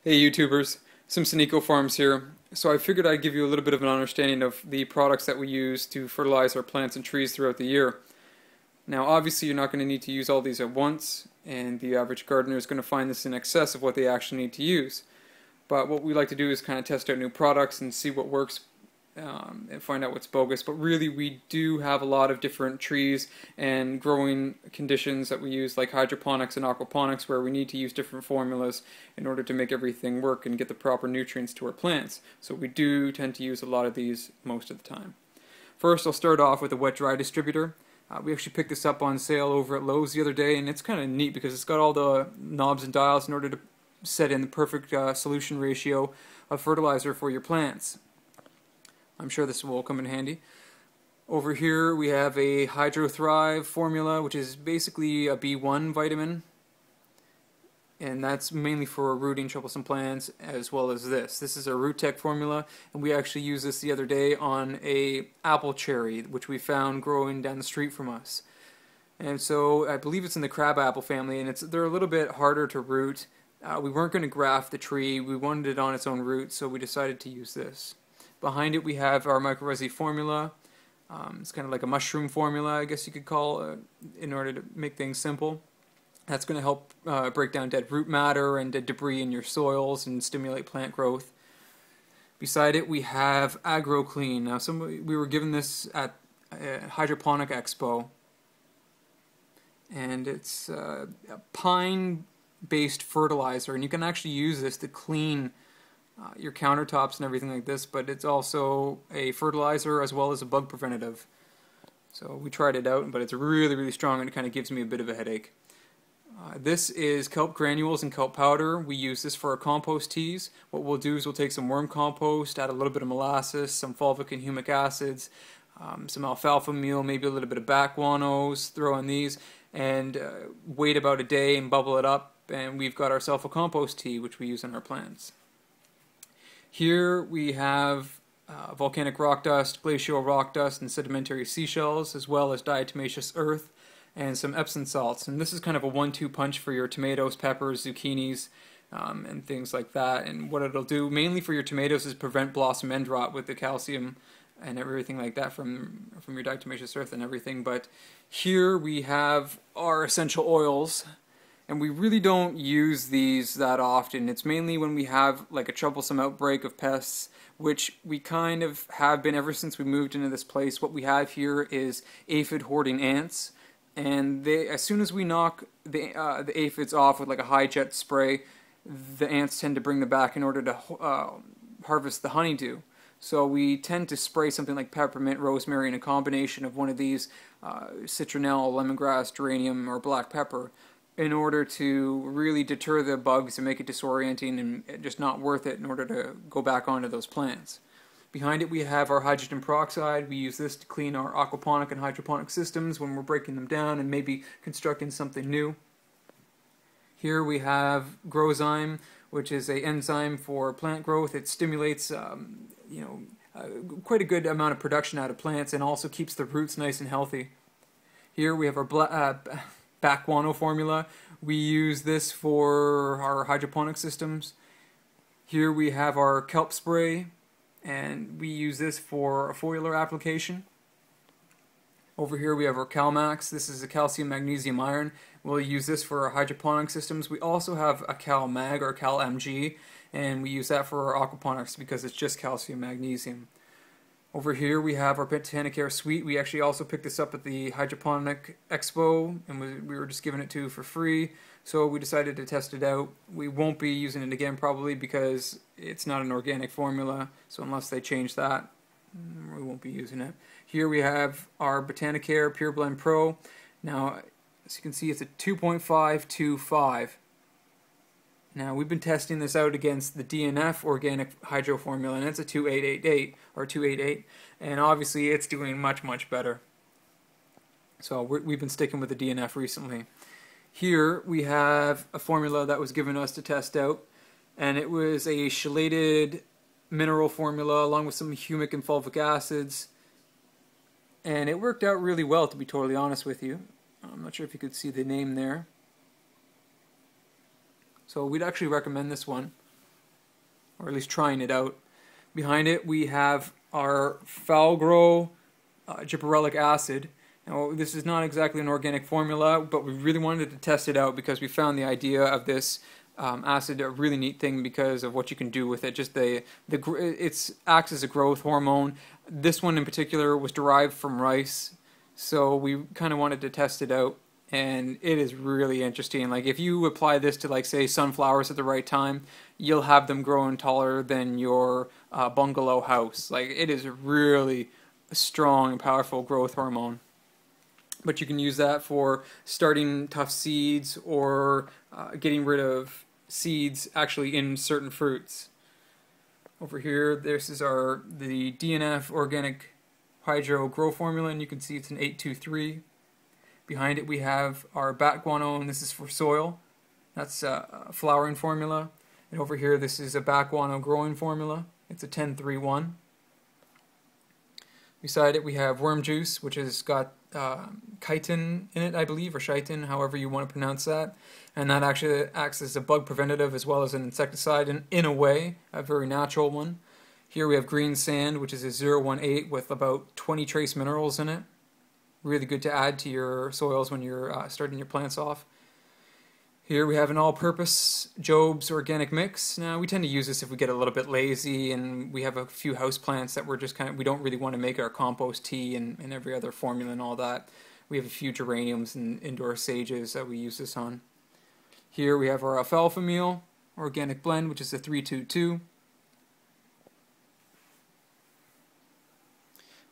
Hey YouTubers, Simpson Eco Farms here. So I figured I'd give you a little bit of an understanding of the products that we use to fertilize our plants and trees throughout the year. Now obviously you're not going to need to use all these at once, and the average gardener is going to find this in excess of what they actually need to use. But what we like to do is kind of test out new products and see what works and find out what's bogus. But really, we do have a lot of different trees and growing conditions that we use, like hydroponics and aquaponics, where we need to use different formulas in order to make everything work and get the proper nutrients to our plants. So we do tend to use a lot of these most of the time. First, I'll start off with a wet-dry distributor. We actually picked this up on sale over at Lowe's the other day, and it's kind of neat because it's got all the knobs and dials in order to set in the perfect solution ratio of fertilizer for your plants. I'm sure this will come in handy. Over here we have a Hydro Thrive formula, which is basically a B1 vitamin, and that's mainly for rooting troublesome plants, as well as this. This is a Root Tech formula, and we actually used this the other day on a apple cherry, which we found growing down the street from us. And so I believe it's in the crab apple family, and they're a little bit harder to root. We weren't going to graft the tree, we wanted it on its own root, so we decided to use this. Behind it we have our mycorrhizae formula. It's kind of like a mushroom formula, I guess you could call, in order to make things simple. That's going to help break down dead root matter and dead debris in your soils and stimulate plant growth. Beside it we have AgroClean. Now we were given this at Hydroponic Expo, and it's a pine-based fertilizer, and you can actually use this to clean your countertops and everything like this, but it's also a fertilizer as well as a bug preventative. So we tried it out, but it's really strong, and it kind of gives me a bit of a headache. This is kelp granules and kelp powder. We use this for our compost teas. What we'll do is we'll take some worm compost, add a little bit of molasses, some fulvic and humic acids, some alfalfa meal, maybe a little bit of back guanos, throw in these, and wait about a day and bubble it up, and we've got ourselves a compost tea which we use in our plants. Here we have volcanic rock dust, glacial rock dust, and sedimentary seashells, as well as diatomaceous earth and some Epsom salts. And this is kind of a 1-2 punch for your tomatoes, peppers, zucchinis, and things like that. And what it'll do, mainly for your tomatoes, is prevent blossom end rot with the calcium and everything like that from your diatomaceous earth and everything. But here we have our essential oils. And we really don't use these that often. It's mainly when we have like a troublesome outbreak of pests, which we kind of have been ever since we moved into this place. What we have here is aphid hoarding ants, and as soon as we knock the aphids off with like a high jet spray, the ants tend to bring them back in order to harvest the honeydew. So we tend to spray something like peppermint, rosemary, and a combination of one of these, citronelle, lemongrass, geranium, or black pepper, in order to really deter the bugs and make it disorienting and just not worth it in order to go back onto those plants. Behind it we have our hydrogen peroxide. We use this to clean our aquaponic and hydroponic systems when we're breaking them down and maybe constructing something new. Here we have Grozyme, which is an enzyme for plant growth. It stimulates quite a good amount of production out of plants and also keeps the roots nice and healthy. Here we have our back guano formula. We use this for our hydroponic systems. Here we have our kelp spray, and we use this for a foliar application. Over here we have our CalMax. This is a calcium, magnesium, iron. We'll use this for our hydroponic systems. We also have a CalMag or CalMG, and we use that for our aquaponics because it's just calcium, magnesium. Over here we have our Botanicare Suite. We actually also picked this up at the Hydroponic Expo, and we were just giving it to you for free, so we decided to test it out. We won't be using it again probably because it's not an organic formula, so unless they change that, we won't be using it. Here we have our Botanicare Pure Blend Pro. Now, as you can see, it's a 2.525. Now, we've been testing this out against the DNF organic hydro formula, and it's a 2.888 or 2.88, and obviously it's doing much better. So we've been sticking with the DNF recently. Here we have a formula that was given us to test out, and it was a chelated mineral formula along with some humic and fulvic acids, and it worked out really well, to be totally honest with you. I'm not sure if you could see the name there. So we'd actually recommend this one. or at least trying it out. Behind it we have our foul grow gibberellic acid. Now, this is not exactly an organic formula, but we really wanted to test it out because we found the idea of this acid a really neat thing because of what you can do with it. Just it acts as a growth hormone. This one in particular was derived from rice, so we kind of wanted to test it out, and it is really interesting. Like if you apply this to, like, say, sunflowers at the right time, you'll have them growing taller than your bungalow house. Like, it is really a strong and powerful growth hormone. But you can use that for starting tough seeds or getting rid of seeds actually in certain fruits. Over here, this is the DNF Organic Hydro Grow Formula, and you can see it's an 823. Behind it we have our bat guano, and this is for soil. That's a flowering formula. And over here, this is a bat guano growing formula. It's a 1031. Beside it we have worm juice, which has got chitin in it, I believe, or chitin, however you want to pronounce that. And that actually acts as a bug preventative as well as an insecticide in a way, a very natural one. Here we have green sand, which is a 018 with about 20 trace minerals in it. Really good to add to your soils when you're starting your plants off. Here we have an all-purpose Job's organic mix. Now, we tend to use this if we get a little bit lazy and we have a few house plants that we're just we don't really want to make our compost tea and every other formula and all that. We have a few geraniums and indoor sages that we use this on. Here we have our alfalfa meal organic blend, which is a 322.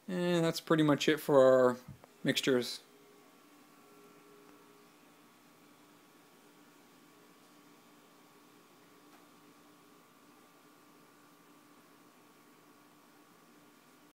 And that's pretty much it for our mixtures.